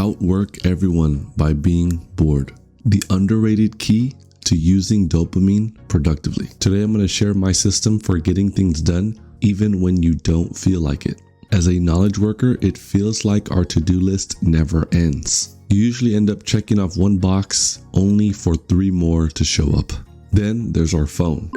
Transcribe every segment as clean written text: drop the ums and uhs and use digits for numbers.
Outwork everyone by being bored. The underrated key to using dopamine productively. Today I'm going to share my system for getting things done even when you don't feel like it. As a knowledge worker, it feels like our to-do list never ends. You usually end up checking off one box only for 3 more to show up. Then there's our phone.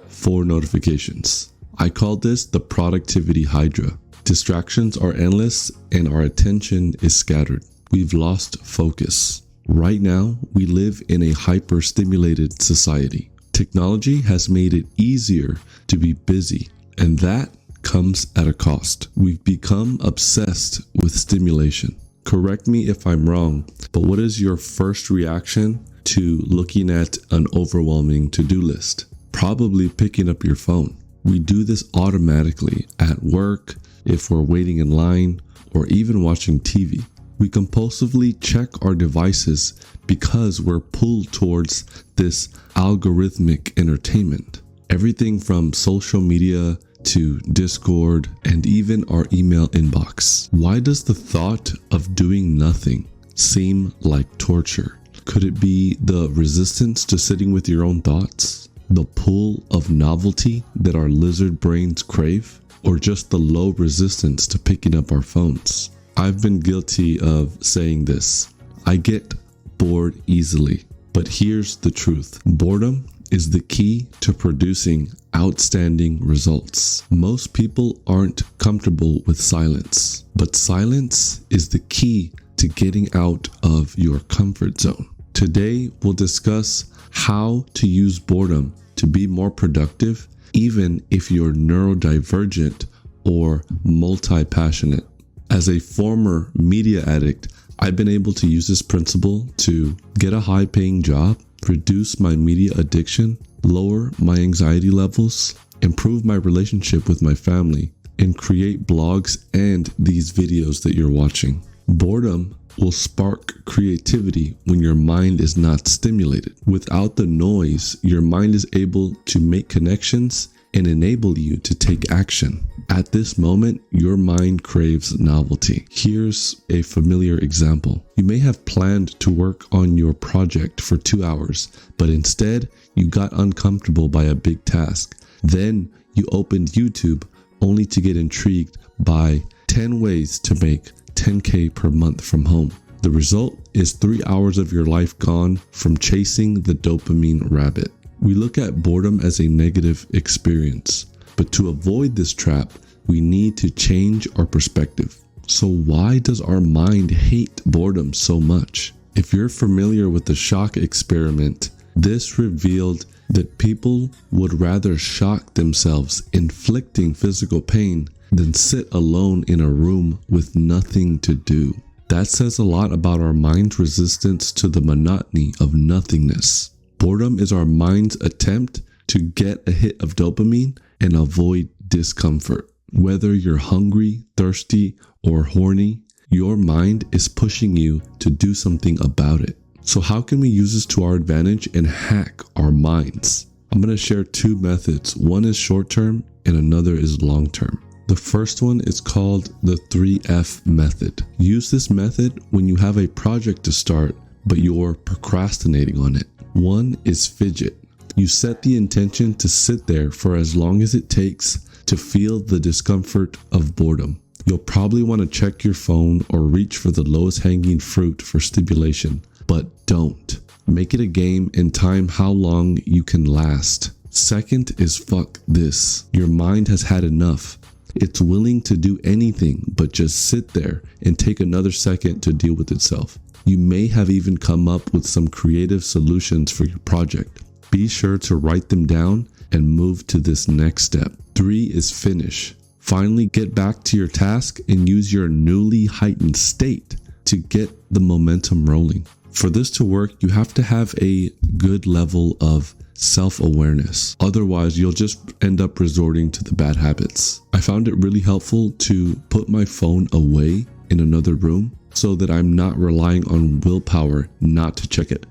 4 notifications. I call this the productivity hydra. Distractions are endless and our attention is scattered. We've lost focus. Right now, we live in a hyper-stimulated society. Technology has made it easier to be busy, and that comes at a cost. We've become obsessed with stimulation. Correct me if I'm wrong, but what is your first reaction to looking at an overwhelming to-do list? Probably picking up your phone. We do this automatically at work, if we're waiting in line, or even watching TV. We compulsively check our devices because we're pulled towards this algorithmic entertainment. Everything from social media to Discord and even our email inbox. Why does the thought of doing nothing seem like torture? Could it be the resistance to sitting with your own thoughts? The pull of novelty that our lizard brains crave? Or just the low resistance to picking up our phones? I've been guilty of saying this. I get bored easily. But here's the truth. Boredom is the key to producing outstanding results. Most people aren't comfortable with silence, but silence is the key to getting out of your comfort zone. Today, we'll discuss how to use boredom to be more productive, even if you're neurodivergent or multi-passionate. As a former media addict, I've been able to use this principle to get a high-paying job, reduce my media addiction, lower my anxiety levels, improve my relationship with my family, and create blogs and these videos that you're watching. Boredom will spark creativity when your mind is not stimulated. Without the noise, your mind is able to make connections and enable you to take action. At this moment, your mind craves novelty. Here's a familiar example. You may have planned to work on your project for 2 hours, but instead you got uncomfortable by a big task. Then you opened YouTube only to get intrigued by 10 ways to make 10K per month from home. The result is 3 hours of your life gone from chasing the dopamine rabbit. We look at boredom as a negative experience, but to avoid this trap, we need to change our perspective. So why does our mind hate boredom so much? If you're familiar with the shock experiment, this revealed that people would rather shock themselves, inflicting physical pain, than sit alone in a room with nothing to do. That says a lot about our mind's resistance to the monotony of nothingness. Boredom is our mind's attempt to get a hit of dopamine and avoid discomfort. Whether you're hungry, thirsty, or horny, your mind is pushing you to do something about it. So how can we use this to our advantage and hack our minds? I'm going to share 2 methods. One is short-term and another is long-term. The first one is called the 3F method. Use this method when you have a project to start, but you're procrastinating on it. 1 is fidget. You set the intention to sit there for as long as it takes to feel the discomfort of boredom. You'll probably want to check your phone or reach for the lowest hanging fruit for stimulation, but don't. Make it a game and time how long you can last. Second is fuck this. Your mind has had enough. It's willing to do anything but just sit there and take another second to deal with itself. You may have even come up with some creative solutions for your project. Be sure to write them down and move to this next step. 3 is finish. Finally, get back to your task and use your newly heightened state to get the momentum rolling. For this to work, you have to have a good level of self-awareness. Otherwise, you'll just end up resorting to the bad habits. I found it really helpful to put my phone away in another room so that I'm not relying on willpower not to check it.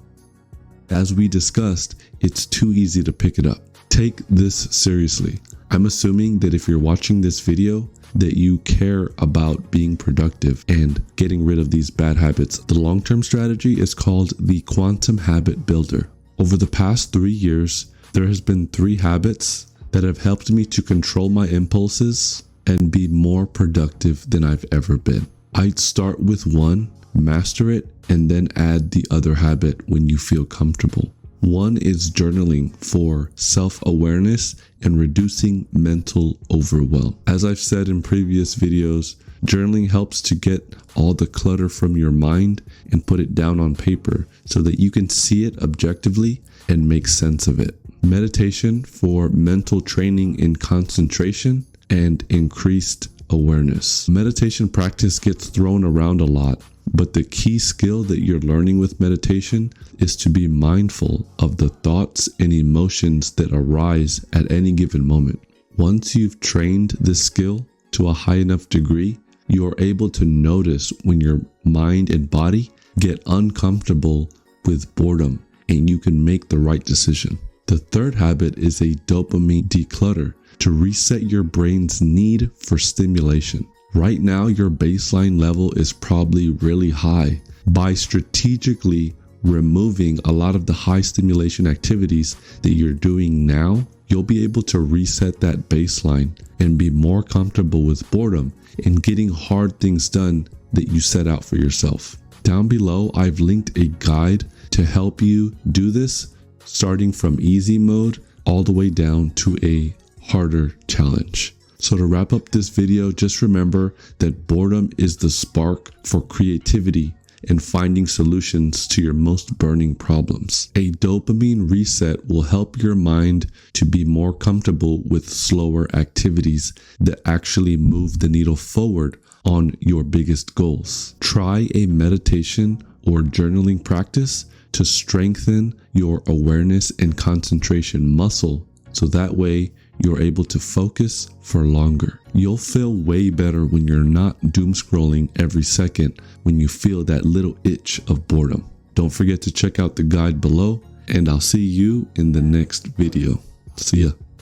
As we discussed, it's too easy to pick it up. Take this seriously. I'm assuming that if you're watching this video, that you care about being productive and getting rid of these bad habits. The long-term strategy is called the Quantum Habit Builder. Over the past 3 years, there has been 3 habits that have helped me to control my impulses and be more productive than I've ever been. I'd start with one, master it, and then add the other habit when you feel comfortable. One is journaling for self-awareness and reducing mental overwhelm. As I've said in previous videos, journaling helps to get all the clutter from your mind and put it down on paper so that you can see it objectively and make sense of it. Meditation for mental training in concentration and increased awareness. Meditation practice gets thrown around a lot, but the key skill that you're learning with meditation is to be mindful of the thoughts and emotions that arise at any given moment. Once you've trained this skill to a high enough degree, you are able to notice when your mind and body get uncomfortable with boredom, and you can make the right decision. The third habit is a dopamine declutter to reset your brain's need for stimulation. Right now, your baseline level is probably really high. By strategically removing a lot of the high stimulation activities that you're doing now, you'll be able to reset that baseline and be more comfortable with boredom and getting hard things done that you set out for yourself. Down below, I've linked a guide to help you do this, starting from easy mode all the way down to a harder challenge. So to wrap up this video, just remember that boredom is the spark for creativity and finding solutions to your most burning problems. A dopamine reset will help your mind to be more comfortable with slower activities that actually move the needle forward on your biggest goals. Try a meditation or journaling practice to strengthen your awareness and concentration muscle, so that way you're able to focus for longer. You'll feel way better when you're not doom scrolling every second when you feel that little itch of boredom. Don't forget to check out the guide below, and I'll see you in the next video. See ya.